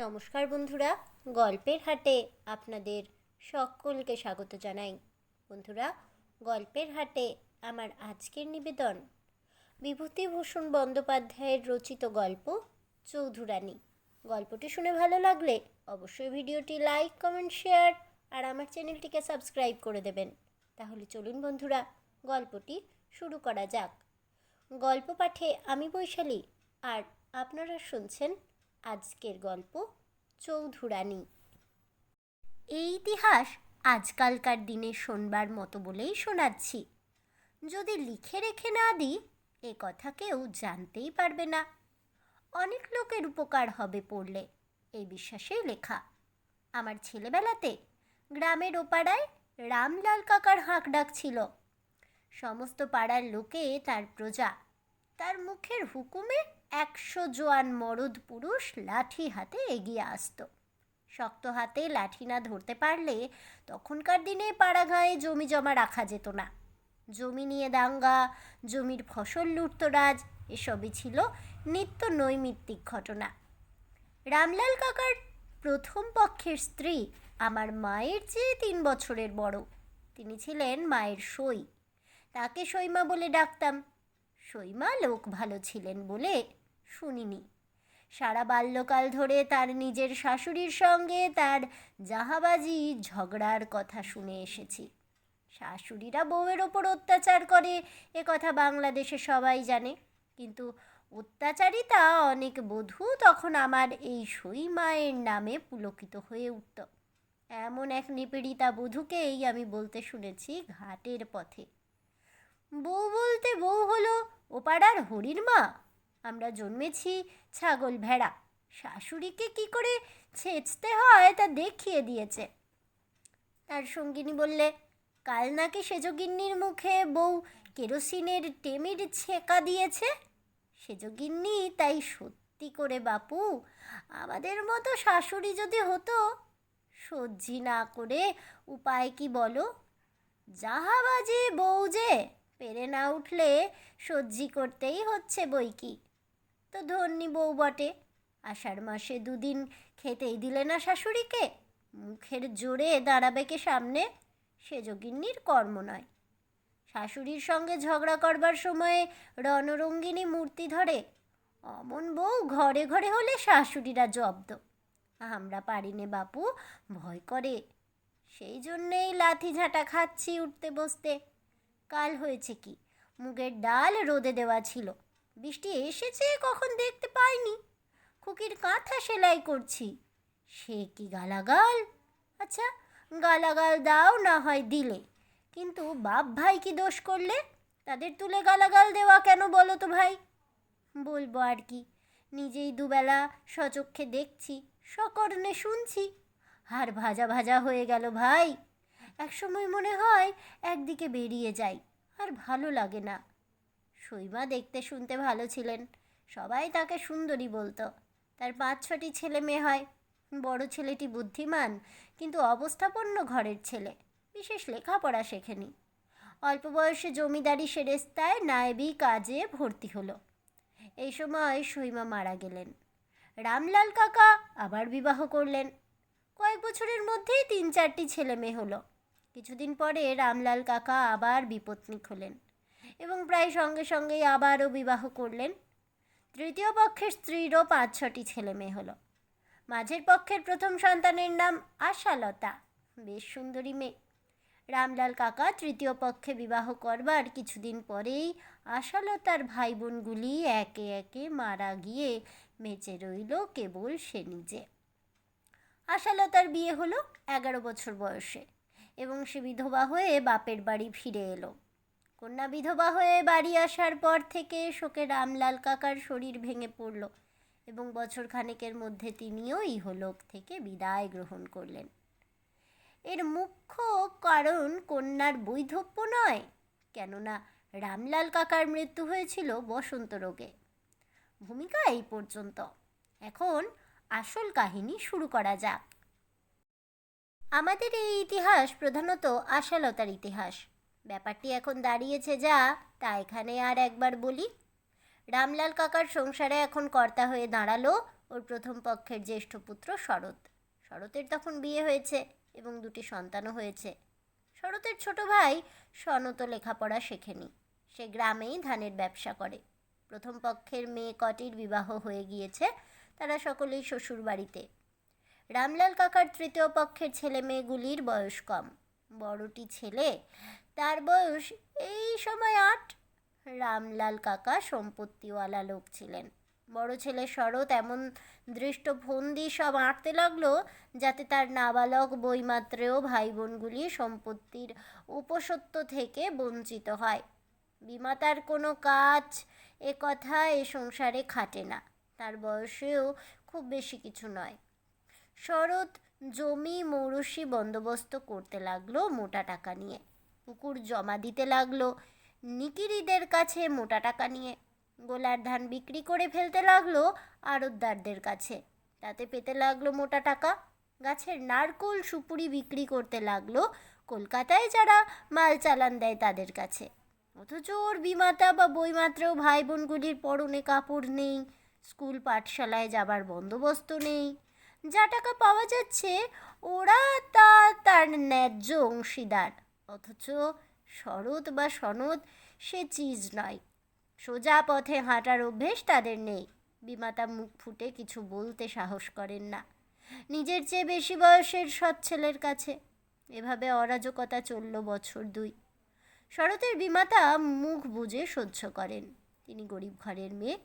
নমস্কার বন্ধুরা, গল্পের হাটে আপনাদের সকলকে স্বাগত জানাই। বন্ধুরা, গল্পের হাটে আমার আজকের নিবেদন বিভূতিভূষণ বন্দ্যোপাধ্যায়ের রচিত গল্প চৌধুরানী। গল্পটি শুনে ভালো লাগলে অবশ্যই ভিডিওটি লাইক, কমেন্ট, শেয়ার আর আমার চ্যানেলটিকে সাবস্ক্রাইব করে দেবেন। তাহলে চলুন বন্ধুরা, গল্পটি শুরু করা যাক। গল্প পাঠে আমি বৈশালী, আর আপনারা শুনছেন আজকের গল্প চৌধুরানী। এই ইতিহাস আজকালকার দিনে শোনবার মতো বলেই শোনাচ্ছি। যদি লিখে রেখে না দিই, এ কথা কেউ জানতেই পারবে না। অনেক লোকের উপকার হবে পড়লে, এই বিশ্বাসেই লেখা। আমার ছেলেবেলাতে গ্রামের ওপাড়ায় রামলাল কাকার হাঁক ডাক ছিল। সমস্ত পাড়ার লোকে তার প্রজা। তার মুখের হুকুমে 100 জোয়ান মরদ পুরুষ লাঠি হাতে এগিয়ে আসত। শক্ত হাতে লাঠি না ধরতে পারলে তখনকার দিনে পাড়াগাঁয়ে জমি জমা রাখা যেত না। জমি নিয়ে দাঙ্গা, জমির ফসল লুটতরাজ, এসবই ছিল নিত্য নৈমিত্তিক ঘটনা। রামলাল কাকার প্রথম পক্ষের স্ত্রী আমার মায়ের চেয়ে 3 বছরের বড়। তিনি ছিলেন মায়ের সই। তাকে সইমা বলে ডাকতাম। সইমা লোক ভালো ছিলেন বলে শুনিনি। সারা বাল্যকাল ধরে তার নিজের শাশুড়ির সঙ্গে তার জাহাবাজি ঝগড়ার কথা শুনে এসেছি। শাশুড়িরা বউয়ের ওপর অত্যাচার করে, এ কথা বাংলাদেশে সবাই জানে। কিন্তু অত্যাচারিতা অনেক বধূ তখন আমার এই সইমায়ের নামে পুলকিত হয়ে উঠত। এমন এক নিপীড়িতা বধূকেই আমি বলতে শুনেছি ঘাটের পথে, বউ বলতে বউ হলো ও পাড়ার হরির মা। আমরা জন্মেছি ছাগল ভেড়া। শাশুড়িকে কি করে ছেঁচতে হয় তা দেখিয়ে দিয়েছে। তার সঙ্গিনী বললে, কাল নাকি সেজগিন্নির মুখে বউ কেরোসিনের টেমির ছেঁকা দিয়েছে। সেজগিন্নি তাই সত্যি করে বাপু, আমাদের মতো শাশুড়ি যদি হতো। সহ্যি না করে উপায় কি বলো? জাহাবাজি বউ যে, পেরে না উঠলে সহ্যি করতেই হচ্ছে বই কি। তো ধন্যী বউ বটে, আষাঢ় মাসে 2 দিন খেতেই দিলে না শাশুড়িকে। মুখের জোরে দাঁড়াবে কে সামনে? সেজগিন্নির কর্ম নয়। শাশুড়ির সঙ্গে ঝগড়া করবার সময়ে রণরঙ্গিনী মূর্তি ধরে। অমন বউ ঘরে ঘরে হলে শাশুড়িরা জব্দ। আমরা পারিনে বাপু, ভয় করে। সেই জন্যেই লাথি ঝাঁটা খাচ্ছি উঠতে বসতে। কাল হয়েছে কি, মুগের ডাল রোদে দেওয়া ছিল। বৃষ্টি এসেছে কখন দেখতে পাইনি। খুকির কাঁথা সেলাই করছি, সে কি গালাগাল। আচ্ছা, গালাগাল দাও না হয় দিলে, কিন্তু বাপ ভাই কি দোষ করলে? তাদের তুলে গালাগাল দেওয়া কেন বলো তো ভাই? বলবো আর কি, নিজেই দুবেলা সচক্ষে দেখছি, সকর্ণে শুনছি। হাড় ভাজা ভাজা হয়ে গেল ভাই। একসময় মনে হয় একদিকে বেরিয়ে যাই, আর ভালো লাগে না। সইমা দেখতে শুনতে ভালো ছিলেন, সবাই তাকে সুন্দরী বলতো। তার 5-6টি ছেলে মেয়ে হয়। বড় ছেলেটি বুদ্ধিমান, কিন্তু অবস্থাপন্ন ঘরের ছেলে, বিশেষ লেখাপড়া শেখেনি। অল্প বয়সে জমিদারি সেরেস্তায় নায়েবি কাজে ভর্তি হলো। এই সময় সইমা মারা গেলেন। রামলাল কাকা আবার বিবাহ করলেন। কয়েক বছরের মধ্যেই 3-4টি ছেলে মেয়ে হলো। কিছুদিন পরে রামলাল কাকা আবার বিপত্নিক হলেন এবং প্রায় সঙ্গে সঙ্গেই আবারও বিবাহ করলেন। তৃতীয় পক্ষের স্ত্রীরও 5-6টি ছেলে মেয়ে হলো। মাঝের পক্ষের প্রথম সন্তানের নাম আশালতা, বেশ সুন্দরী মেয়ে। রামলাল কাকা তৃতীয় পক্ষে বিবাহ করবার কিছুদিন পরেই আশালতার ভাই বোনগুলি একে একে মারা গিয়ে বেঁচে রইল কেবল সে নিজে। আশালতার বিয়ে হলো 11 বছর বয়সে এবং সে বিধবা হয়ে বাপের বাড়ি ফিরে এলো। কন্যা বিধবা হয়ে বাড়ি আসার পর থেকে শোকে রামলাল কাকার শরীর ভেঙে পড়ল এবং বছর খানেকের মধ্যে তিনিও ইহলোক থেকে বিদায় গ্রহণ করলেন। এর মুখ্য কারণ কন্যার বৈধব্য নয়, কেননা রামলাল কাকার মৃত্যু হয়েছিল বসন্ত রোগে। ভূমিকা এই পর্যন্ত। এখন আসল কাহিনী শুরু করা যাক। আমাদের এই ইতিহাস প্রধানত আশালতার ইতিহাস। ব্যাপারটি এখন দাঁড়িয়েছে যা, তা এখানে আর একবার বলি। রামলাল কাকার সংসারে এখন কর্তা হয়ে দাঁড়ালো ওর প্রথম পক্ষের জ্যেষ্ঠ পুত্র শরৎ। শরতের তখন বিয়ে হয়েছে এবং দুটি সন্তানও হয়েছে। শরতের ছোট ভাই সনতও লেখাপড়া শেখেনি, সে গ্রামেই ধানের ব্যবসা করে। প্রথম পক্ষের মেয়ে কটির বিবাহ হয়ে গিয়েছে, তারা সকলেই শ্বশুর বাড়িতে। রামলাল কাকার তৃতীয় পক্ষের ছেলে মেয়েগুলির বয়স কম। বড়টি ছেলে, তার বয়স এই সময় 8। রামলাল কাকা সম্পত্তিওয়ালা লোক ছিলেন। বড় ছেলে শরৎ এমন দৃষ্টফন্দি সব আঁটতে লাগলো যাতে তার নাবালক বইমাত্রেও ভাই বোনগুলি সম্পত্তির উপসত্ত্ব থেকে বঞ্চিত হয়। বিমাতার কোনো কাজ এ কথা এ সংসারে খাটে না, তার বয়সেও খুব বেশি কিছু নয়। শরৎ জমি মৌরসি বন্দোবস্ত করতে লাগলো মোটা টাকা নিয়ে, পুকুর জমা দিতে লাগলো নিকিরিদের কাছে মোটা টাকা নিয়ে, গোলার ধান বিক্রি করে ফেলতে লাগলো আড়তদারদের কাছে, তাতে পেতে লাগলো মোটা টাকা। গাছের নারকোল সুপুরি বিক্রি করতে লাগলো কলকাতায় যারা মাল চালান দেয় তাদের কাছে। অথচ ওর বিমাতা বা বইমাত্রেও ভাই বোনগুলির পরনে কাপড় নেই, স্কুল পাঠশালায় যাবার বন্দোবস্ত নেই। যা টাকা পাওয়া যাচ্ছে ওরা তার ন্যায্য অংশীদার। অথচ শরৎ বা সনদ সে চিজ নয়, সোজা পথে হাঁটার অভ্যেস তাদের নেই। বিমাতা মুখ ফুটে কিছু বলতে সাহস করেন না নিজের চেয়ে বেশি বয়সের সৎ ছেলের কাছে। এভাবে অরাজকতা চলল বছর 2। শরতের বিমাতা মুখ বুজে সহ্য করেন, তিনি গরিব ঘরের মেয়ে,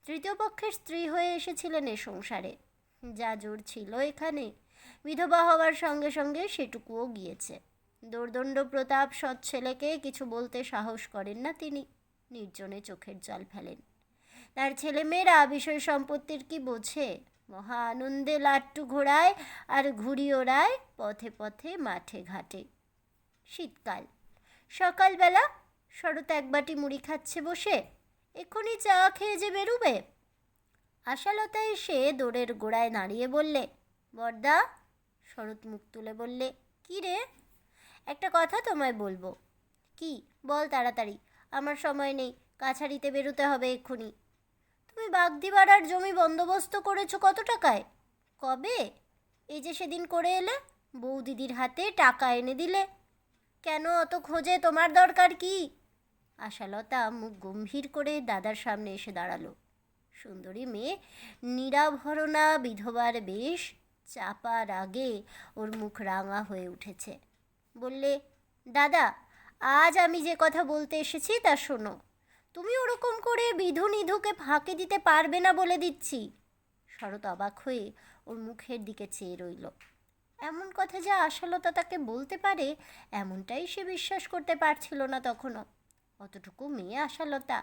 তৃতীয় পক্ষের স্ত্রী হয়ে এসেছিলেন এ সংসারে। যা জোর ছিল এখানে, বিধবা হওয়ার সঙ্গে সঙ্গে সেটুকুও গিয়েছে। দোর্দণ্ড প্রতাপ সৎ ছেলেকে কিছু বলতে সাহস করেন না তিনি, নির্জনে চোখের জল ফেলেন। তার ছেলেমেয়েরা বিষয় সম্পত্তির কি বোঝে, মহা আনন্দে লাট্টু ঘোড়ায় আর ঘুড়ি ওড়ায় পথে পথে মাঠে ঘাটে। শীতকাল, সকালবেলা শরৎ এক বাটি মুড়ি খাচ্ছে বসে, এক্ষুনি চা খেয়ে যে বেরুবে। আশালতা এসে দোরের গোড়ায় দাঁড়িয়ে বললে, বর্দা। শরৎ মুখ তুলে বললে, কি রে? একটা কথা তোমায় বলবো। কি? বল তাড়াতাড়ি, আমার সময় নেই, কাছারিতে বেরোতে হবে এক্ষুনি। তুমি বাগদিপাড়ার জমি বন্দোবস্ত করেছো কত টাকায়? কবে? এই যে সেদিন করে এলে, বৌদিদির হাতে টাকা এনে দিলে। কেন অত খোঁজে, তোমার দরকার কি? আশালতা মুখ গম্ভীর করে দাদার সামনে এসে দাঁড়ালো। সুন্দরী মেয়ে, নিরাভরণা, বিধবার বেশ, চাপা রাগে ওর মুখ রাঙা হয়ে উঠেছে। বললে, দাদা, আজ আমি যে কথা বলতে এসেছি তা শোনো। তুমি ওরকম করে বিধু নিধুকে ফাঁকি দিতে পারবে না বলে দিচ্ছি। শরৎ অবাক হয়ে ওর মুখের দিকে চেয়ে রইল। এমন কথা যা আশালতা তাকে বলতে পারে এমনটাই সে বিশ্বাস করতে পারছিল না তখনও। অতটুকু মেয়ে আশালতা।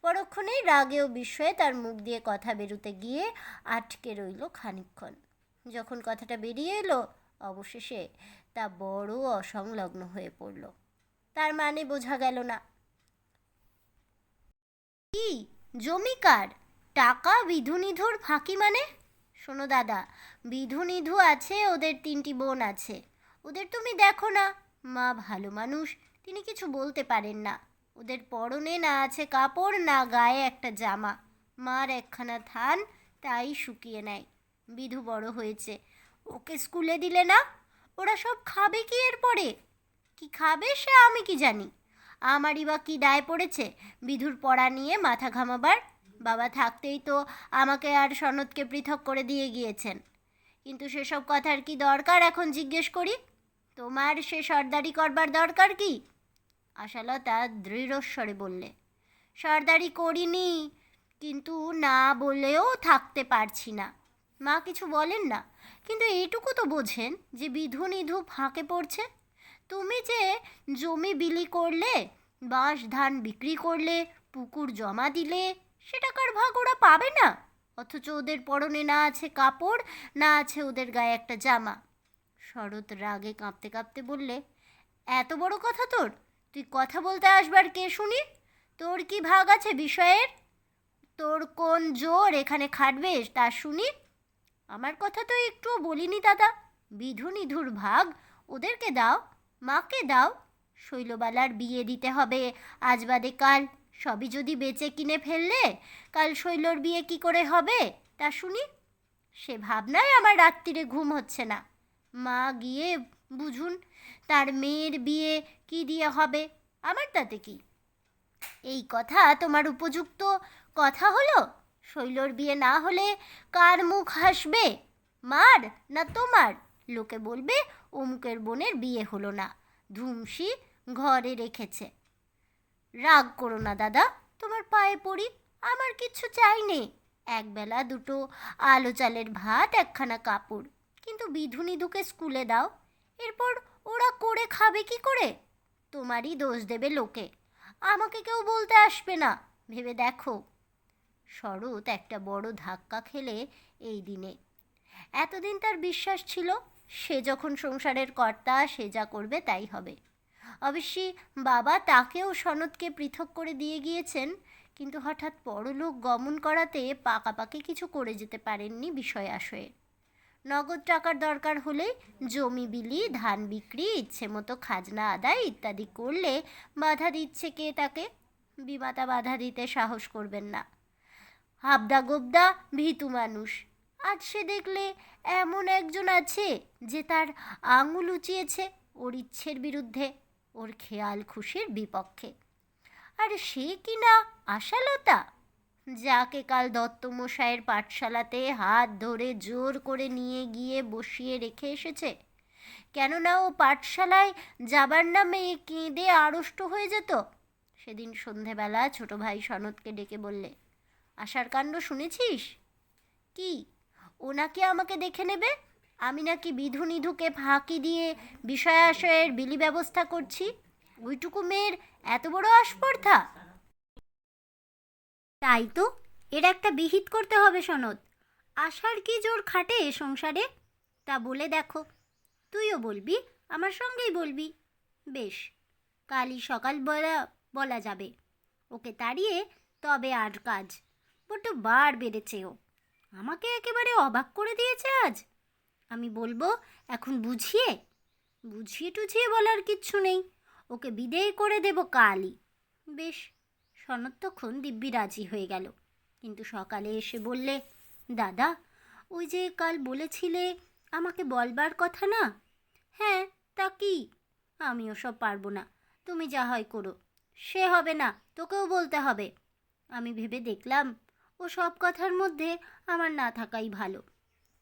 পরক্ষণেই রাগে ও বিস্ময়ে তার মুখ দিয়ে কথা বেরোতে গিয়ে আটকে রইল খানিকক্ষণ। যখন কথাটা বেরিয়ে এলো, অবশেষে তা বড় অসংলগ্ন হয়ে পড়ল। তার মানে বোঝা গেল না। কি জমিকার টাকা বিধুনিধুর ফাঁকি মানে? শোনো দাদা, বিধুনিধু আছে, ওদের 3টি বোন আছে, ওদের তুমি দেখো না। মা ভালো মানুষ, তিনি কিছু বলতে পারেন না। ওদের পরনে না আছে কাপড়, না গায়ে একটা জামা। মার একখানা থান, তাই শুকিয়ে নেয়। বিধু বড় হয়েছে, ওকে স্কুলে দিলে না? ওরা সব খাবে কি এরপরে? কি খাবে সে আমি কি জানি। আমারই বা কি দায় পড়েছে বিধুর পড়া নিয়ে মাথা ঘামাবার? বাবা থাকতেই তো আমাকে আর সনদকে পৃথক করে দিয়ে গিয়েছেন। কিন্তু সেসব কথার কি দরকার এখন জিজ্ঞেস করি? তোমার সে সর্দারি করবার দরকার কি? আশালতা দৃঢ়স্বরে বললে, সর্দারি করিনি, কিন্তু না বলেও থাকতে পারছি না। মা কিছু বলেন না, কিন্তু এইটুকু তো বোঝেন যে বিধু নিধু ফাঁকে পড়ছে। তুমি যে জমি বিলি করলে, বাঁশ ধান বিক্রি করলে, পুকুর জমা দিলে, সে টাকার ভাগ ওরা পাবে না? অথচ ওদের পরনে না আছে কাপড়, না আছে ওদের গায়ে একটা জামা। শরৎ রাগে কাঁপতে কাঁপতে বললে, এত বড় কথা তোর? তুই কথা বলতে আসবার কে শুনি? তোর কি ভাগ আছে বিষয়ের? তোর কোন জোর এখানে খাটবে তা শুনি? আমার কথা তো একটুও বলিনি দাদা। বিধু নিধুর ভাগ ওদেরকে দাও, মাকে দাও। শৈলবালার বিয়ে দিতে হবে আজ বাদে কাল, সবই যদি বেচে কিনে ফেললে কাল শৈলর বিয়ে কি করে হবে? তা শুনি? সে ভাবনায় আমার রাত্রিরে ঘুম হচ্ছে না। মা গিয়ে বুঝুন তার মেয়ের বিয়ে কি দিয়ে হবে, আমার তাতে কি? এই কথা তোমার উপযুক্ত কথা হলো? শৈলর বিয়ে না হলে কার মুখ হাসবে, মার না তোমার? লোকে বলবে অমুকের বোনের বিয়ে হলো না, ধুমসি ঘরে রেখেছে। রাগ করো না দাদা, তোমার পায়ে পড়ি, আমার কিচ্ছু চাই নে। একবেলা দুটো আলো চালের ভাত, একখানা কাপড়, কিন্তু বিধু নিধুকে স্কুলে দাও। এরপর ওরা করে খাবে কি করে? তোমারই দোষ দেবে লোকে, আমাকে কেউ বলতে আসবে না, ভেবে দেখো। শরৎ একটা বড় ধাক্কা খেলে এই দিনে। এতদিন তার বিশ্বাস ছিল সে যখন সংসারের কর্তা, সে যা করবে তাই হবে। অবশ্যই বাবা তাকেও সনদকে পৃথক করে দিয়ে গিয়েছেন, কিন্তু হঠাৎ পরলোক গমন করাতে পাকাপাকি কিছু করে যেতে পারেননি বিষয় আশয়ে। নগদ টাকার দরকার হলে জমি বিলি, ধান বিক্রি, ইচ্ছে মতো খাজনা আদায় ইত্যাদি করলে বাধা দিচ্ছে কে তাকে? বিমাতা বাধা দিতে সাহস করবেন না। হাবদা গোবদা ভীতু মানুষ। আজ সে দেখলে এমন একজন আছে যে তার আঙুল উঁচিয়েছে ওর ইচ্ছের বিরুদ্ধে, ওর খেয়াল খুশির বিপক্ষে। আর সে কি না আশালতা, যাকে কাল দত্তমশায়ের পাঠশালাতে হাত ধরে জোর করে নিয়ে গিয়ে বসিয়ে রেখে এসেছে। কেননা ও পাঠশালায় যাবার নামে কেঁদে আড়ষ্ট হয়ে যেত। সেদিন সন্ধেবেলা ছোট ভাই সনদকে ডেকে বললে, আশার কাণ্ড শুনেছিস? কি? ও নাকি আমাকে দেখে নেবে, আমি নাকি বিধু নিধুকে ফাঁকি দিয়ে বিষয় আশয়ের বিলি ব্যবস্থা করছি। ওইটুকু মেয়ের এত বড় আস্পর্ধা? তাই তো, এর একটা বিহিত করতে হবে সনদ। আশার কি জোর খাটে এ সংসারে, তা বলে দেখো। তুইও বলবি, আমার সঙ্গেই বলবি। বেশ, কালই সকালবেলা বলা যাবে। ওকে তাড়িয়ে তবে আর কাজ। বড্ড বার বেড়েছে ও, আমাকে একেবারে অবাক করে দিয়েছে আজ। আমি বলবো এখন বুঝিয়ে বুঝিয়ে টুঝিয়ে বলার কিচ্ছু নেই, ওকে বিদেয় করে দেব কালই। বেশ, সনদ তখন দিব্যি রাজি হয়ে গেল। কিন্তু সকালে এসে বললে, দাদা, ওই যে কাল বলেছিলে আমাকে বলবার কথা না? হ্যাঁ, তা কি? আমি ওসব পারবো না, তুমি যা হয় করো। সে হবে না, তোকেও বলতে হবে। আমি ভেবে দেখলাম ও সব কথার মধ্যে আমার না থাকাই ভালো।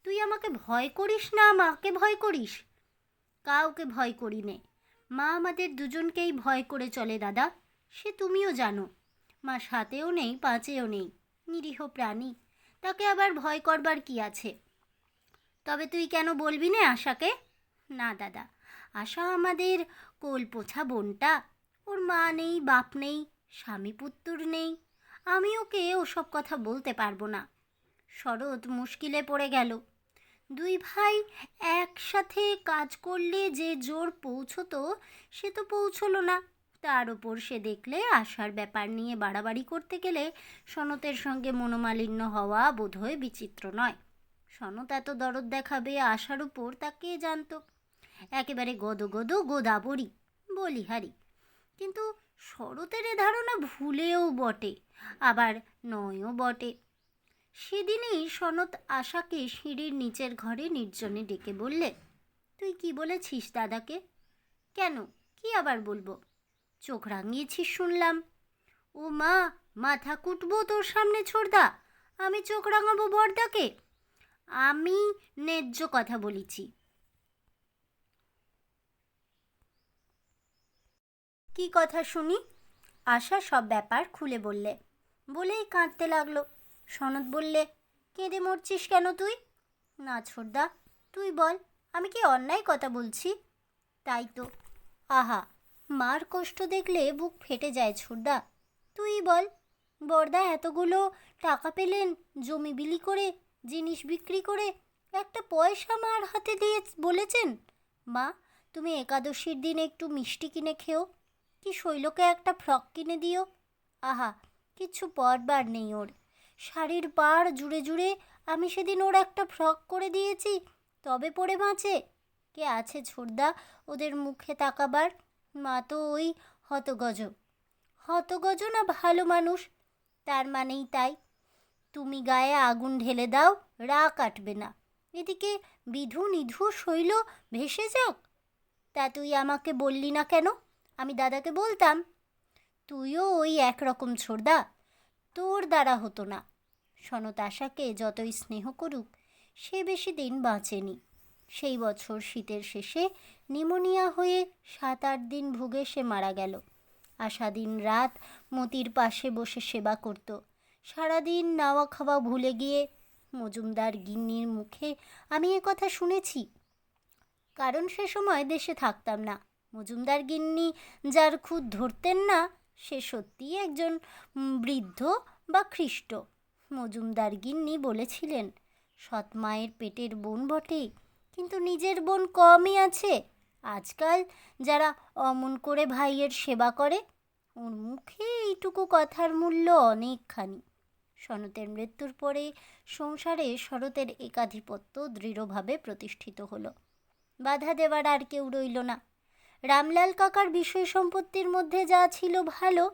তুই আমাকে ভয় করিস না মাকে ভয় করিস? কাউকে ভয় করি নে, মা আমাদের দুজনকেই ভয় করে চলে দাদা, সে তুমিও জানো। মা সাতেও নেই পাঁচেও নেই, নিরীহ প্রাণী, তাকে আবার ভয় করবার কি আছে? তবে তুই কেন বলবি না আশাকে? না দাদা, আশা আমাদের কোল পোছা বোনটা, ওর মা নেই, বাপ নেই, স্বামী পুত্তুর নেই, আমি ওকে ওসব কথা বলতে পারবো না। শরৎ মুশকিলে পড়ে গেল। দুই ভাই একসাথে কাজ করলে যে জোর পৌঁছতো সে তো পৌঁছলো না। তার ওপর সে দেখলে আশার ব্যাপার নিয়ে বাড়াবাড়ি করতে গেলে সনতের সঙ্গে মনোমালিন্য হওয়া বোধহয় বিচিত্র নয়। সনত এত দরদ দেখাবে আশার উপর তা কে জানত? একেবারে গদগদ গোদাবরী বলিহারি। কিন্তু শরতের এ ধারণা ভুলেও বটে, আবার নয়ও বটে। সেদিনই সনত আশাকে সিঁড়ির নিচের ঘরে নির্জনে ডেকে বললে, তুই কি বলেছিস দাদাকে? কেন, কি আবার বলবো? চোখ রাঙিয়েছিস শুনলাম। ও মা, মাথা কুটবো তোর সামনে ছোড়দা, আমি চোখ রাঙাবো বড়দাকে? আমি ন্যায্য কথা বলেছি। কি কথা শুনি? আশা সব ব্যাপার খুলে বললে, বলেই কাঁদতে লাগলো। সনদ বললে, কেঁদে মরছিস কেন তুই? না ছোড়দা, তুই বল, আমি কি অন্যায় কথা বলছি? তাই তো। আহা, মার কষ্ট দেখলে বুক ফেটে যায় ছোড়দা। তুই বল, বড়দা এতগুলো টাকা পেলেন জমি বিলি করে, জিনিস বিক্রি করে, একটা পয়সা মার হাতে দিয়ে বলেছেন, মা তুমি একাদশীর দিন একটু মিষ্টি কিনে খেও, কি শৈলকে একটা ফ্রক কিনে দিও। আহা, কিচ্ছু পরবার নেই ওর। শাড়ির পাড় জুড়ে জুড়ে আমি সেদিন ওর একটা ফ্রক করে দিয়েছি, তবে পরে বাঁচে? কে আছে ছোড়দা ওদের মুখে তাকাবার? মা তো ওই হতগজ। হতগজ না ভালো মানুষ, তার মানেই তাই। তুমি গায়ে আগুন ঢেলে দাও, রাগ কাটবে না। এদিকে বিধু নিধু শৈল ভেসে যাক। তা তুই আমাকে বললি না কেন? আমি দাদাকে বলতাম। তুইও ওই একরকম ছোড়দা, তোর দ্বারা হতো না। সনত আশাকে যতই স্নেহ করুক, সে বেশি দিন বাঁচেনি। সেই বছর শীতের শেষে নিমোনিয়া হয়ে 7-8 দিন ভুগে সে মারা গেল। আশা দিন রাত মতির পাশে বসে সেবা করত। সারাদিন নাওয়া খাওয়া ভুলে গিয়ে মজুমদার গিন্নির মুখে আমি এ কথা শুনেছি, কারণ সে সময় দেশে থাকতাম না। মজুমদার গিন্নি যার খুদ ধরতেন না, সে সত্যিই একজন বৃদ্ধ বা খ্রিস্ট। মজুমদার গিন্নি বলেছিলেন, সৎ মায়ের পেটের বোন বটে, কিন্তু নিজের বোন কমই আছে। আজকাল যারা অমন করে ভাইয়ের সেবা করে, ওর মুখে এইটুকু কথার মূল্য অনেকখানি। সনতের মৃত্যুর পরে সংসারে শরতের একাধিপত্য দৃঢ়ভাবে প্রতিষ্ঠিত হলো। বাধা দেওয়ার আর কেউ রইল না। রামলাল কাকার বিষয় সম্পত্তির মধ্যে যা ছিল ভালো,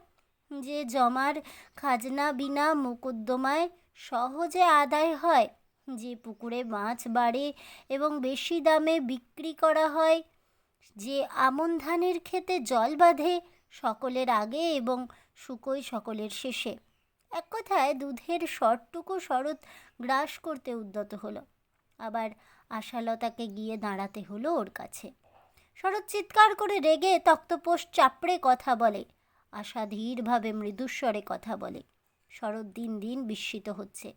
যে জমার খাজনা বিনা মোকদ্দমায় সহজে আদায় হয়, যে পুকুরে মাছ বাড়ে এবং বেশি দামে বিক্রি করা হয়, যে আমন ধানের ক্ষেতে জল বাঁধে সকলের আগে এবং শুকোয় সকলের শেষে। এক কথায় দুধের শরটুকু শরৎ গ্রাস করতে উদ্যত হলো। আবার আশালতাকে গিয়ে দাঁড়াতে হলো ওর কাছে। শরৎ চিৎকার করে রেগে তক্তপোষ চাপড়ে কথা বলে, আশা ধীরভাবে মৃদুস্বরে কথা বলে। শরৎ দিন দিন বিস্মিত হচ্ছে।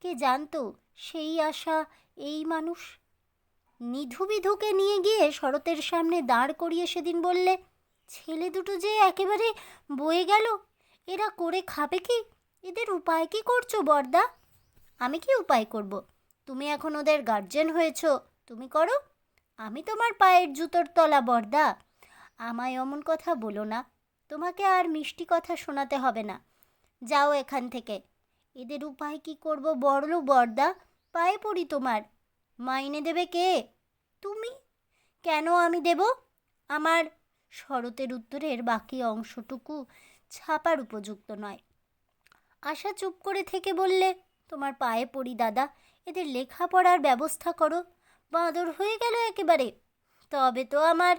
কে জানতো সেই আশা এই মানুষ? নিধু বিধুকে নিয়ে গিয়ে শরতের সামনে দাঁড় করিয়ে সেদিন বললে, ছেলে দুটো যে একেবারে বয়ে গেল, এরা করে খাবে কি? এদের উপায় কি করছো বরদা? আমি কি উপায় করব? তুমি এখন ওদের গার্জেন হয়েছ, তুমি করো। আমি তোমার পায়ের জুতোর তলা বরদা। আমায় অমন কথা বলো না। তোমাকে আর মিষ্টি কথা শোনাতে হবে না। যাও এখান থেকে। এদের উপায় কি করব বড়লো বরদা, পায়ে পড়ি তোমার। মাইনে দেবে কে? তুমি। কেন আমি দেব? আমার শরতের উত্তরের বাকি অংশটুকু ছাপার উপযুক্ত নয়। আশা চুপ করে থেকে বললে, তোমার পায়ে পড়ি দাদা, এদের লেখাপড়ার ব্যবস্থা করো। বাঁদর হয়ে গেল একেবারে। তবে তো আমার।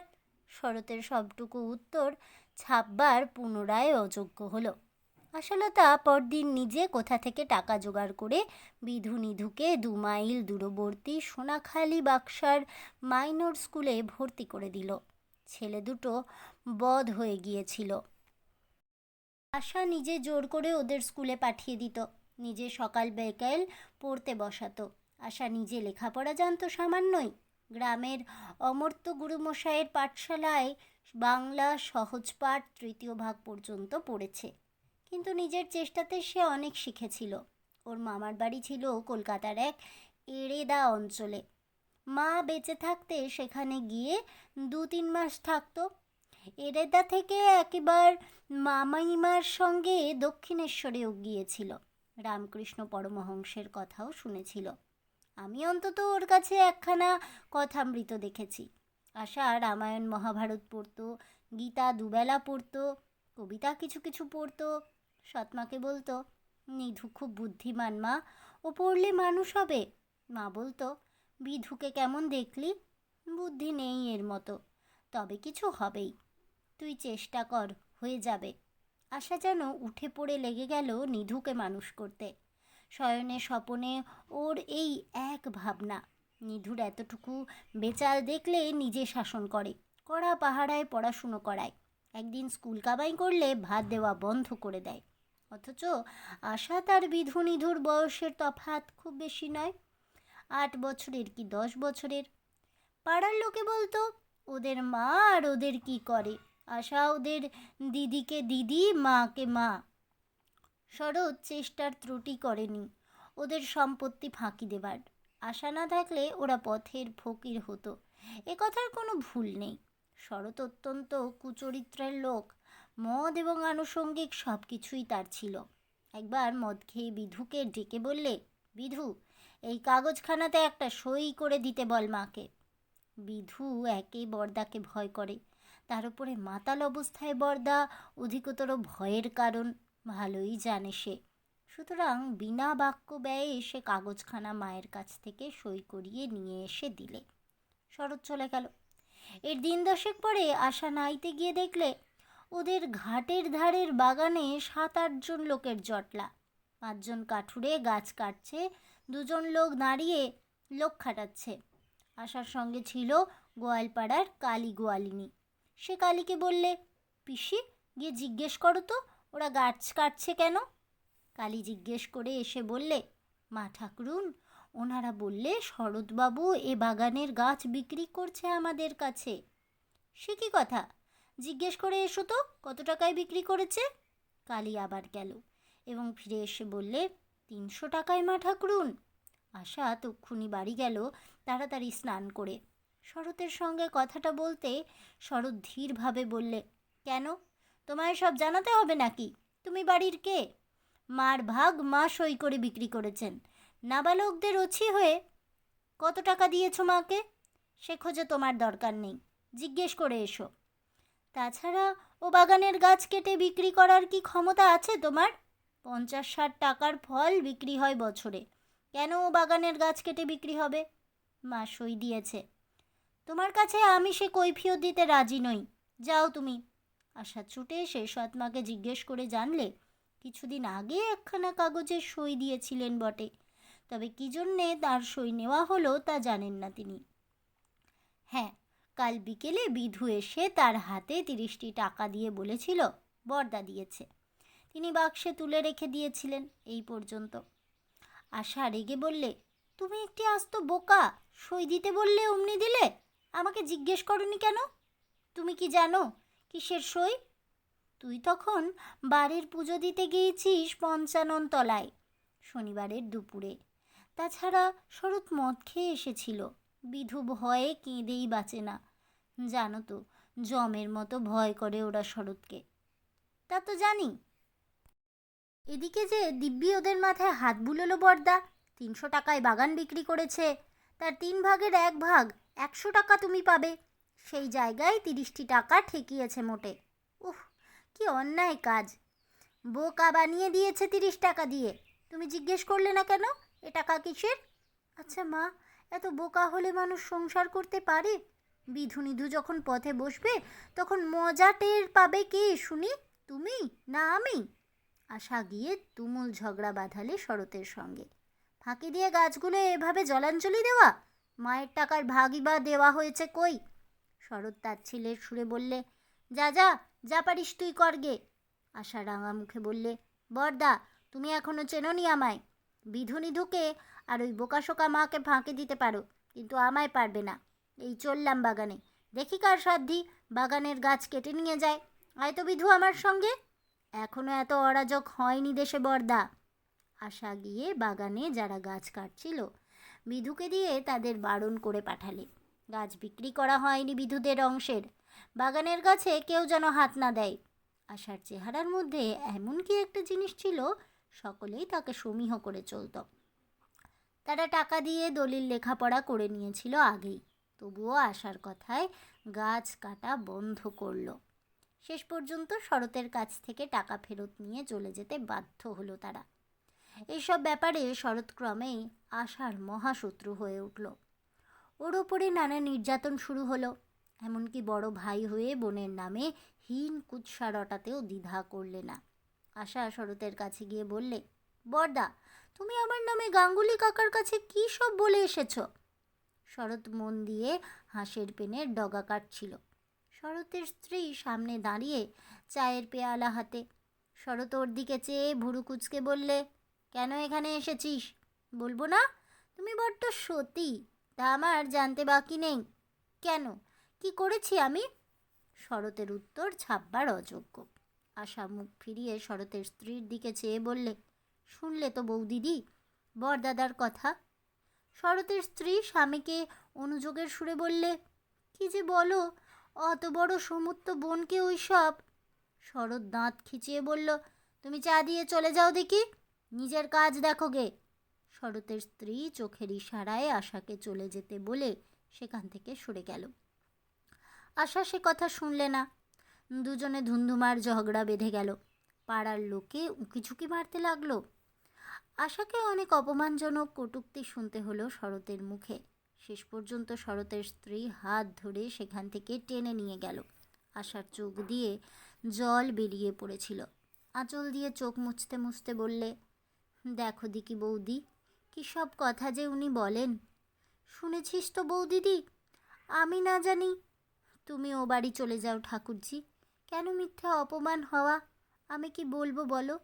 শরতের সবটুকু উত্তর ছাপবার পুনরায় অযোগ্য হলো। আশালতা পরদিন নিজে কোথা থেকে টাকা জোগাড় করে বিধু নিধুকে 2 মাইল দূরবর্তী সোনাখালি বাক্সার মাইনর স্কুলে ভর্তি করে দিল। ছেলে দুটো বধ হয়ে গিয়েছিল। আশা নিজে জোর করে ওদের স্কুলে পাঠিয়ে দিত, নিজে সকাল বিকেল পড়তে বসাতো। আশা নিজে লেখাপড়া জানতো সামান্যই। গ্রামের অমর্ত্য গুরুমশাইয়ের পাঠশালায় বাংলা সহজ পাঠ 3য় ভাগ পর্যন্ত পড়েছে, কিন্তু নিজের চেষ্টাতে সে অনেক শিখেছিল। ওর মামার বাড়ি ছিল কলকাতার এক এড়েদা অঞ্চলে। মা বেঁচে থাকতে সেখানে গিয়ে 2-3 মাস থাকতো। এড়েদা থেকে একবার মামাইমার সঙ্গে দক্ষিণেশ্বরেও গিয়েছিল। রামকৃষ্ণ পরমহংসের কথাও শুনেছিল। আমি অন্তত ওর কাছে একখানা কথামৃত দেখেছি। আশা রামায়ণ মহাভারত পড়তো, গীতা দুবেলা পড়তো, কবিতা কিছু কিছু পড়তো। সৎমাকে বলতো, নিধু খুব বুদ্ধিমান মা, ও পড়লে মানুষ হবে। মা বলতো, বিধুকে কেমন দেখলি? বুদ্ধি নেই এর মতো, তবে কিছু হবেই। তুই চেষ্টা কর, হয়ে যাবে। আশা যেন উঠে পড়ে লেগে গেল নিধুকে মানুষ করতে। শয়নে স্বপনে ওর এই এক ভাবনা। নিধুর এতটুকু বেচাল দেখলে নিজে শাসন করে, কড়া পাহারায় পড়াশুনো করায়। একদিন স্কুল কামাই করলে ভাত দেওয়া বন্ধ করে দেয়। অথচ আশা তার বিধু নিধুর বয়সের তফাৎ খুব বেশি নয়, 8 বছরের কি 10 বছরের। পাড়ার লোকে বলতো, ওদের মা আর ওদের কি করে। আশা ওদের দিদিকে দিদি, মাকে মা। শরৎ চেষ্টার ত্রুটি করেনি ওদের সম্পত্তি ফাঁকি দেবার। আশা না থাকলে ওরা পথের ফকির হতো, এ কথার কোনো ভুল নেই। শরৎ অত্যন্ত কুচরিত্রের লোক। মদ এবং আনুষঙ্গিক সব কিছুই তার ছিল। একবার মদ খেয়ে বিধুকে ডেকে বললে, বিধু, এই কাগজখানাতে একটা সই করে দিতে বল মাকে। বিধু একে বরদাকে ভয় করে, তার উপরে মাতাল অবস্থায় বরদা অধিকতর ভয়ের কারণ ভালোই জানে সে। সুতরাং বিনা বাক্য ব্যয়ে সে কাগজখানা মায়ের কাছ থেকে সই করিয়ে নিয়ে এসে দিলে। শরৎ চলে গেল। এর দিন দশেক পরে আশা নাইতে গিয়ে দেখলে ওদের ঘাটের ধারের বাগানে 7-8 জন লোকের জটলা। 5 জন কাঠুরে গাছ কাটছে, 2 জন লোক দাঁড়িয়ে লোক খাটাচ্ছে। আশার সঙ্গে ছিল গোয়ালপাড়ার কালী গোয়ালিনী। সে কালীকে বললে, পিসি গিয়ে জিজ্ঞেস করো তো ওরা গাছ কাটছে কেন। কালী জিজ্ঞেস করে এসে বললে, মা ঠাকুরুন, ওনারা বললে শরৎবাবু এ বাগানের গাছ বিক্রি করছে আমাদের কাছে। সে কি কথা, জিজ্ঞেস করে এসো তো কত টাকায় বিক্রি করেছে। কালী আবার গেল এবং ফিরে এসে বললে, 300 টাকায় মা ঠাকুরুন। আশা তক্ষুনি বাড়ি গেল তাড়াতাড়ি স্নান করে। শরতের সঙ্গে কথাটা বলতে শরৎ ধীরভাবে বললে, কেন, তোমায় সব জানাতে হবে নাকি? তুমি বাড়ির কে? মার ভাগ মা সই করে বিক্রি করেছেন। নাবালকদের ওছি হয়ে কত টাকা দিয়েছো মাকে সে খোঁজে তোমার দরকার নেই, জিজ্ঞেস করে এসো। তাছাড়া ও বাগানের গাছ কেটে বিক্রি করার কি ক্ষমতা আছে তোমার? 50-60 টাকার ফল বিক্রি হয় বছরে, কেন ও বাগানের গাছ কেটে বিক্রি হবে? মা সই দিয়েছে। তোমার কাছে আমি সে কৈফিয়ত দিতে রাজি নই, যাও তুমি। আশা ছুটে এসে সৎমাকে জিজ্ঞেস করে জানলে কিছুদিন আগে একখানা কাগজে সই দিয়েছিলেন বটে, তবে কী জন্যে তার সই নেওয়া হলো তা জানেন না তিনি। হ্যাঁ, কাল বিকেলে বিধু এসে তার হাতে 30টি টাকা দিয়ে বলেছিল বরদা দিয়েছে। তিনি বাক্সে তুলে রেখে দিয়েছিলেন, এই পর্যন্ত। আশা রেগে বললে, তুমি একটি আস্ত বোকা, সই দিতে বললে অমনি দিলে, আমাকে জিজ্ঞেস করনি কেন? তুমি কি জানো কিসের সই? তুই তখন বাড়ির পুজো দিতে গিয়েছিস পঞ্চানন তলায় শনিবারের দুপুরে। তাছাড়া শরৎ মদ খেয়ে এসেছিল। বিধু ভয়ে কেঁদেই বাঁচে না। জানো তো, জমের মতো ভয় করে ওরা শরৎকে। তা তো জানি। এদিকে যে দিব্যি ওদের মাথায় হাত বুলোলো বরদা, 300 টাকায় বাগান বিক্রি করেছে, তার 3 ভাগের 1 ভাগ 100 টাকা তুমি পাবে, সেই জায়গায় 30টি টাকা ঠেকিয়েছে মোটে। উহ, কি অন্যায় কাজ! বোকা বানিয়ে দিয়েছে 30 টাকা দিয়ে। তুমি জিজ্ঞেস করলে না কেন এ টাকা কিসের? আচ্ছা মা, এত বোকা হলে মানুষ সংসার করতে পারে? বিধু নিধু যখন পথে বসবে তখন মজা টের পাবে কে শুনি, তুমি না আমি? আশা গিয়ে তুমুল ঝগড়া বাঁধালে শরতের সঙ্গে। ফাঁকি দিয়ে গাছগুলো এভাবে জলাঞ্জলি দেওয়া? মায়ের টাকার ভাগই বা দেওয়া হয়েছে কই? শরৎ তার ছেলের সুরে বললে, যা যা যা পারিস তুই করগে। আশা রাঙা মুখে বললে, বরদা তুমি এখনো চেনোনি আমায়। বিধু নিধুকে আর ওই বোকাশোকা মাকে ফাঁকি দিতে পারো, কিন্তু আমায় পারবে না। এই চললাম বাগানে, দেখি কার সাধ্যি বাগানের গাছ কেটে নিয়ে যায়। আয় তো বিধু আমার সঙ্গে। এখনো এত অরাজক হয়নি দেশে বরদা। আশা গিয়ে বাগানে যারা গাছ কাটছিল বিধুকে দিয়ে তাদের বারণ করে পাঠালে। গাছ বিক্রি করা হয়নি বিধুদের অংশের। বাগানের গাছে কেউ যেন হাত না দেয়। আশার চেহারার মধ্যে এমন কি একটা জিনিস ছিল, সকলেই তাকে সমীহ করে চলত। তারা টাকা দিয়ে দলিল লেখাপড়া করে নিয়েছিল আগেই, তবুও আশার কথায় গাছ কাটা বন্ধ করল। শেষ পর্যন্ত শরতের কাছ থেকে টাকা ফেরত নিয়ে চলে যেতে বাধ্য হলো তারা। এইসব ব্যাপারে শরৎ ক্রমেই আশার মহাশত্রু হয়ে উঠল। ওর ওপরে নানা নির্যাতন শুরু হলো, এমনকি বড় ভাই হয়ে বোনের নামে হীন কুৎসা রটাতেও দ্বিধা করলে না। আশা শরতের কাছে গিয়ে বললে, বরদা তুমি আমার নামে গাঙ্গুলি কাকার কাছে কী সব বলে এসেছ? শরৎ মন দিয়ে হাঁসের পেনের ডগা কাটছিল। শরতের স্ত্রী সামনে দাঁড়িয়ে চায়ের পেয়ালা হাতে। শরৎ ওর দিকে চেয়ে ভুরু কুচকে বললে, কেন এখানে এসেছিস? বলবো না? তুমি বড্ড সতী, তা আমার জানতে বাকি নেই। কেন, কি করেছি আমি? শরতের উত্তর ছাপবার অযোগ্য। আশা মুখ ফিরিয়ে শরতের স্ত্রীর দিকে চেয়ে বললে, শুনলে তো বৌদিদি বরদাদার কথা। শরতের স্ত্রী স্বামীকে অনুযোগের সুরে বললে, কি যে বলো, অত বড় সমুদ্র বোনকে ওই সব। শরৎ দাঁত খিচিয়ে বলল, তুমি চা দিয়ে চলে যাও দেখি, নিজের কাজ দেখো গে। শরতের স্ত্রী চোখের ইশারায় আশাকে চলে যেতে বলে সেখান থেকে সরে গেল। আশা সে কথা শুনলে না। দুজনে ধুন্ধুমার ঝগড়া বেঁধে গেল। পাড়ার লোকে উঁকিঝুঁকি মারতে লাগলো। আশাকে অনেক অপমানজনক কটূক্তি শুনতে হলো শরতের মুখে। শেষ পর্যন্ত শরতের স্ত্রী হাত ধরে সেখান থেকে টেনে নিয়ে গেল। আশার চোখ দিয়ে জল বেরিয়ে পড়েছিল। আঁচল দিয়ে চোখ মুছতে মুছতে বললে, দেখো দিকি বৌদি, কী সব কথা যে উনি বলেন। শুনেছিস তো বৌদিদি? আমি না জানি তুমি ও বাড়ি চলে যাও ঠাকুরজি। কেন মিথ্যে অপমান হওয়া? আমি কি বলবো বলো?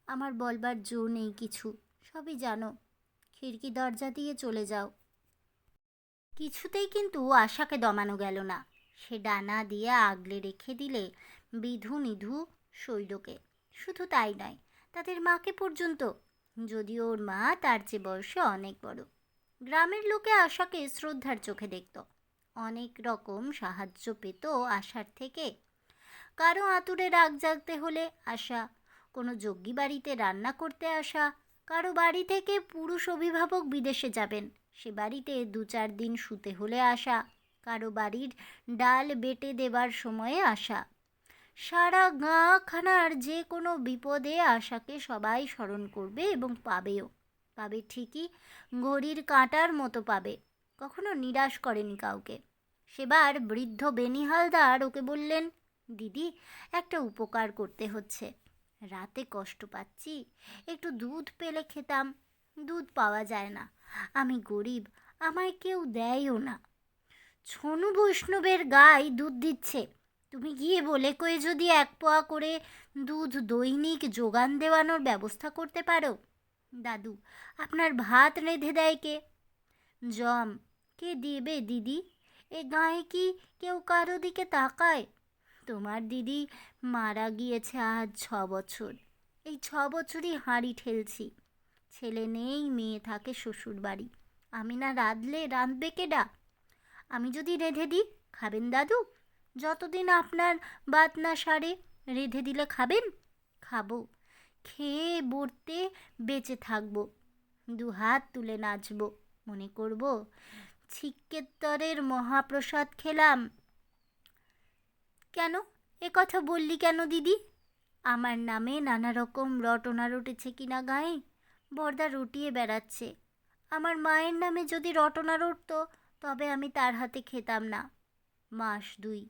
আমার বলবার জো নেই কিছু, সবই জানো। খিড়কি দরজা দিয়ে চলে যাও। কিছুতেই কিন্তু আশাকে দমানো গেল না। সে ডানা দিয়ে আগলে রেখে দিলে বিধু নিধু শৈলকে। শুধু তাই নয়, তাদের মাকে পর্যন্ত, যদিও ওর মা তার চেয়ে বয়সে অনেক বড়। গ্রামের লোকে আশাকে শ্রদ্ধার চোখে দেখত। অনেক রকম সাহায্য পেত আশার থেকে। কারো আতুরে রাগ জাগতে হলে আসা, কোনো যজ্ঞী বাড়িতে রান্না করতে আসা, কারো বাড়ি থেকে পুরুষ অভিভাবক বিদেশে যাবেন, সে বাড়িতে 2-4 দিন শুতে হলে আসা, কারো বাড়ির ডাল বেটে দেবার সময়ে আসা। সারা গাঁখানার যে কোনো বিপদে আশাকে সবাই স্মরণ করবে এবং পাবেও। পাবে ঠিকই, ঘড়ির কাঁটার মতো পাবে। কখনো নিরাশ করেনি কাউকে। সেবার বৃদ্ধ বেনি হালদার ওকে বললেন, দিদি, একটা উপকার করতে হচ্ছে। রাতে কষ্ট পাচ্ছি, একটু দুধ পেলে খেতাম। দুধ পাওয়া যায় না, আমি গরিব, আমায় কেউ দেয়ও না। ছনু বৈষ্ণবের গায়ে দুধ দিচ্ছে, তুমি গিয়ে বলে কয়ে যদি 1 পোয়া করে দুধ দৈনিক যোগান দেওয়ানোর ব্যবস্থা করতে পারো। দাদু, আপনার ভাত রেঁধে দেয় কে? জম। কে দেবে দিদি? এ গায়ে কি কেউ কারো দিকে তাকায়? তোমার দিদি মারা গিয়েছে আজ 6 বছর। এই 6 বছরই হাঁড়ি ঠেলছি। ছেলে নেই, মেয়ে থাকে শ্বশুর বাড়ি। আমি না রাঁধলে রাঁধবে কেডা? আমি যদি রেঁধে দিই, খাবেন দাদু? যতদিন আপনার বাত না সারে, রেঁধে দিলে খাবেন? খাবো, খেয়ে বরতে বেঁচে থাকবো, 2 হাত তুলে নাচবো, মনে করব ছিক্কেত্তরের মহাপ্রসাদ খেলাম। কেন এ কথা বললি কেন দিদি? আমার নামে নানা রকম রটনা রটেছে কিনা গায়ে, বরদা রটিয়ে বেড়াচ্ছে। আমার মায়ের নামে যদি রটনা রটত, তবে আমি তার হাতে খেতাম না। মাস 2,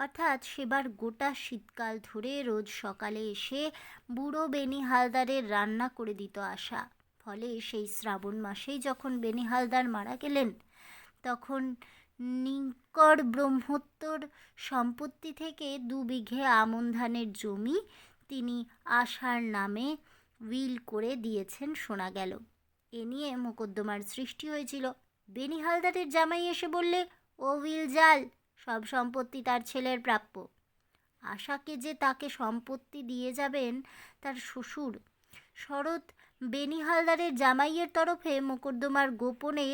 অর্থাৎ সেবার গোটা শীতকাল ধরে রোজ সকালে এসে বুড়ো বেনি হালদারের রান্না করে দিত আশা। ফলে সেই শ্রাবণ মাসেই যখন বেনি হালদার মারা গেলেন, তখন নিকর ব্রহ্মোত্তর সম্পত্তি থেকে 2 বিঘে আমন ধানের জমি তিনি আশার নামে উইল করে দিয়েছেন শোনা গেল। এ নিয়ে মোকদ্দমার সৃষ্টি হয়েছিল। বেনি হালদারের জামাই এসে বললে, ও উইল জাল, সব সম্পত্তি তার ছেলের প্রাপ্য। আশাকে যে তাকে সম্পত্তি দিয়ে যাবেন তার শ্বশুর, শরৎ বেনি হালদারের জামাইয়ের তরফে মোকদ্দমার গোপনে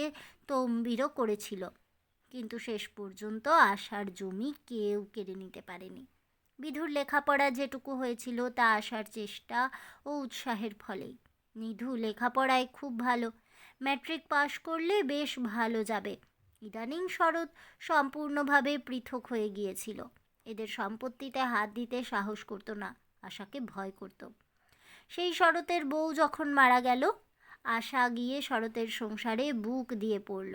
তম্বিরও করেছিল। কিন্তু শেষ পর্যন্ত আশার জমি কেউ কেড়ে নিতে পারেনি। বিধুর লেখাপড়া যেটুকু হয়েছিল তা আশার চেষ্টা ও উৎসাহের ফলেই। নিধু লেখাপড়ায় খুব ভালো, ম্যাট্রিক পাশ করলে বেশ ভালো যাবে। ইদানিং শরৎ সম্পূর্ণভাবে পৃথক হয়ে গিয়েছিল। এদের সম্পত্তিতে হাত দিতে সাহস করতো না, আশাকে ভয় করত। সেই শরতের বউ যখন মারা গেল, আশা গিয়ে শরতের সংসারে বুক দিয়ে পড়ল।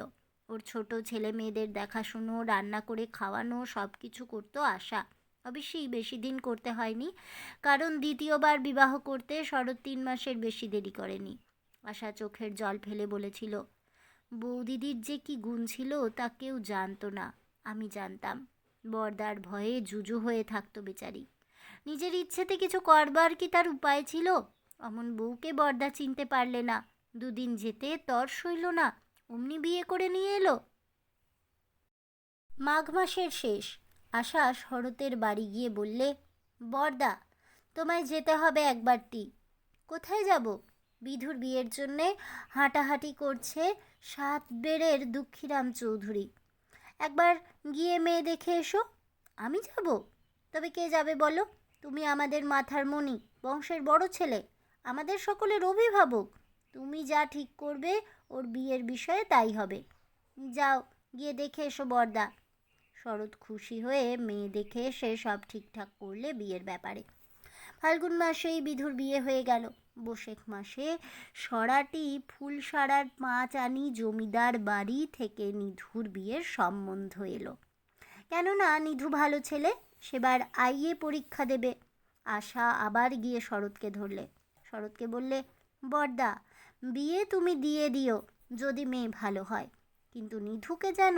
ওর ছোট ছেলে মেয়েদের দেখাশুনো, রান্না করে খাওয়ানো, সব কিছু করতো আশা। অবশ্যই বেশি দিন করতে হয়নি, কারণ দ্বিতীয়বার বিবাহ করতে শরৎ 3 মাসের বেশি দেরি করেনি। আশা চোখের জল ফেলে বলেছিল, বৌদিদির যে কি গুণ ছিল তা কেউ জানতো না, আমি জানতাম। বরদার ভয়ে জুজু হয়ে থাকতো বেচারি। নিজের ইচ্ছেতে কিছু করবার কি তার উপায় ছিল? অমন বউকে বরদা চিনতে পারলে না। 2 দিন যেতে তর সইল না, অমনি বিয়ে করে নিয়ে এলো। মাঘ মাসের শেষ। আশা শরতের বাড়ি গিয়ে বললে, বরদা, তোমায় যেতে হবে একবারটি। কোথায় যাব? বিধুর বিয়ের জন্যে হাঁটাহাঁটি করছে 7 বেড়ের দুঃখীরাম চৌধুরী। একবার গিয়ে মেয়ে দেখে এসো। আমি যাব? তবে কে যাবে বলো? তুমি আমাদের মাথার মণি, বংশের বড় ছেলে, আমাদের সকলের অভিভাবক। তুমি যা ঠিক করবে ওর বিয়ের বিষয়ে তাই হবে। যাও, গিয়ে দেখে এসো বরদা। শরৎ খুশি হয়ে মেয়ে দেখে এসে সব ঠিকঠাক করলে বিয়ের ব্যাপারে। ফাল্গুন মাসেই বিধুর বিয়ে হয়ে গেল। বৈশাখ মাসে সরাটি ফুলসারার 5 আনি জমিদার বাড়ি থেকে নিধুর বিয়ের সম্বন্ধ এলো। কেননা নিধু ভালো ছেলে, সেবার আইএ পরীক্ষা দেবে। আশা আবার গিয়ে শরৎকে ধরলে। শরৎকে বললে, বড়দা, বিয়ে তুমি দিয়ে দিও যদি মেয়ে ভালো হয়, কিন্তু নিধুকে যেন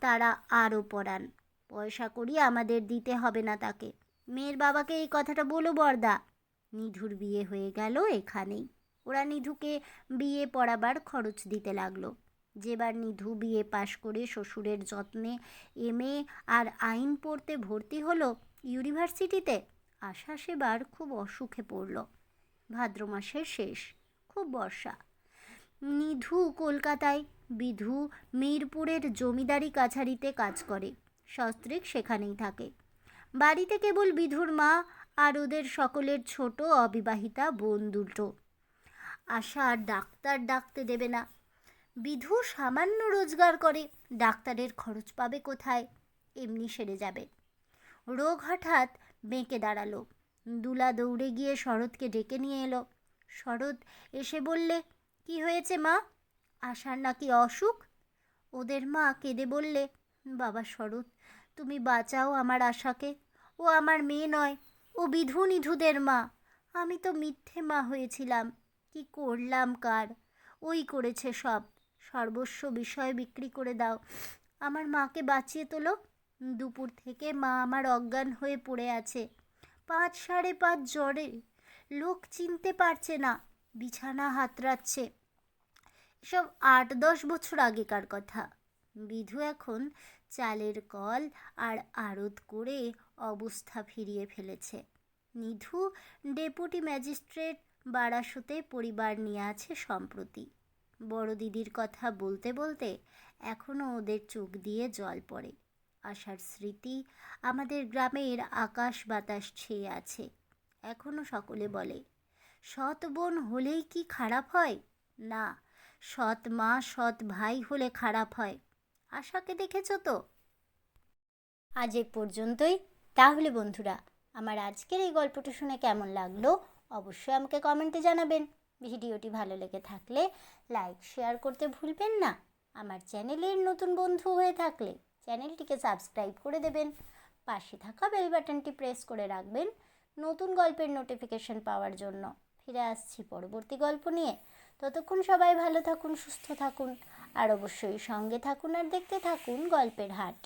তারা আরও পড়ান। পয়সা করি আমাদের দিতে হবে না তাকে। মেয়ের বাবাকে এই কথাটা বলো বড়দা। নিধুর বিয়ে হয়ে গেল এখানেই। ওরা নিধুকে বিয়ে পড়াবার খরচ দিতে লাগলো। যেবার নিধু বিয়ে পাশ করে শ্বশুরের যত্নে এমএ আর আইন পড়তে ভর্তি হলো ইউনিভার্সিটিতে, আশা সেবার খুব অসুখে পড়ল। ভাদ্র মাসের শেষ, খুব বর্ষা। নিধু কলকাতায়, বিধু মিরপুরের জমিদারি কাছারিতে কাজ করে। সস্ত্রীক সেখানেই থাকে। বাড়িতে কেবল বিধুর মা আর ওদের সকলের ছোট অবিবাহিতা বোন দুটো। আশা আর ডাক্তার ডাকতে দেবে না। বিধু সামান্য রোজগার করে, ডাক্তারের খরচ পাবে কোথায়? এমনি সেরে যাবে। রোগ হঠাৎ বেঁকে দাঁড়ালো। দুলা দৌড়ে গিয়ে শরৎকে ডেকে নিয়ে এলো। শরৎ এসে বললে, কি হয়েছে মা? আশার নাকি অসুখ? ওদের মা কেঁদে বললে, বাবা শরৎ, তুমি বাঁচাও আমার আশাকে। ও আমার মেয়ে নয়, ও বিধু নিধুদের মা। আমি তো মিথ্যে মা হয়েছিলাম। কি করলাম কার? ওই করেছে সব। সর্বস্ব বিষয় বিক্রি করে দাও, আমার মাকে বাঁচিয়ে তোলো। দুপুর থেকে মা আমার অজ্ঞান হয়ে পড়ে আছে। 5 সাড়ে 5 জ্বরে, লোক চিনতে পারছে না, বিছানা হাতড়াচ্ছে। এসব 8-10 বছর আগেকার কথা। বিধু এখন চালের কল আর আড়ত করে অবস্থা ফিরিয়ে ফেলেছে। নিধু ডেপুটি ম্যাজিস্ট্রেট বারাসতে পরিবার নিয়ে আছে সম্প্রতি। বড় দিদির কথা বলতে বলতে এখনও ওদের চোখ দিয়ে জল পড়ে। আশার স্মৃতি আমাদের গ্রামের আকাশ বাতাস ছেয়ে আছে। এখনও সকলে বলে, সৎ বোন হলেই কি খারাপ হয়? না, সৎ মা সৎ ভাই হলে খারাপ হয়। আশাকে দেখেছ তো? আজ এ পর্যন্তই। তাহলে বন্ধুরা, আমার আজকের এই গল্পটা শুনে কেমন লাগলো অবশ্যই আমাকে কমেন্টে জানাবেন। ভিডিওটি ভালো লেগে থাকলে লাইক শেয়ার করতে ভুলবেন না। আমার চ্যানেলের নতুন বন্ধু হয়ে থাকলে চ্যানেলটিকে সাবস্ক্রাইব করে দেবেন। পাশে থাকা বেল বাটনটি প্রেস করে রাখবেন নতুন গল্পের নোটিফিকেশন পাওয়ার জন্য। ফিরে আসছি পরবর্তী গল্প নিয়ে। ততক্ষণ সবাই ভালো থাকুন, সুস্থ থাকুন, আর অবশ্যই সঙ্গে থাকুন আর দেখতে থাকুন গল্পের হাট।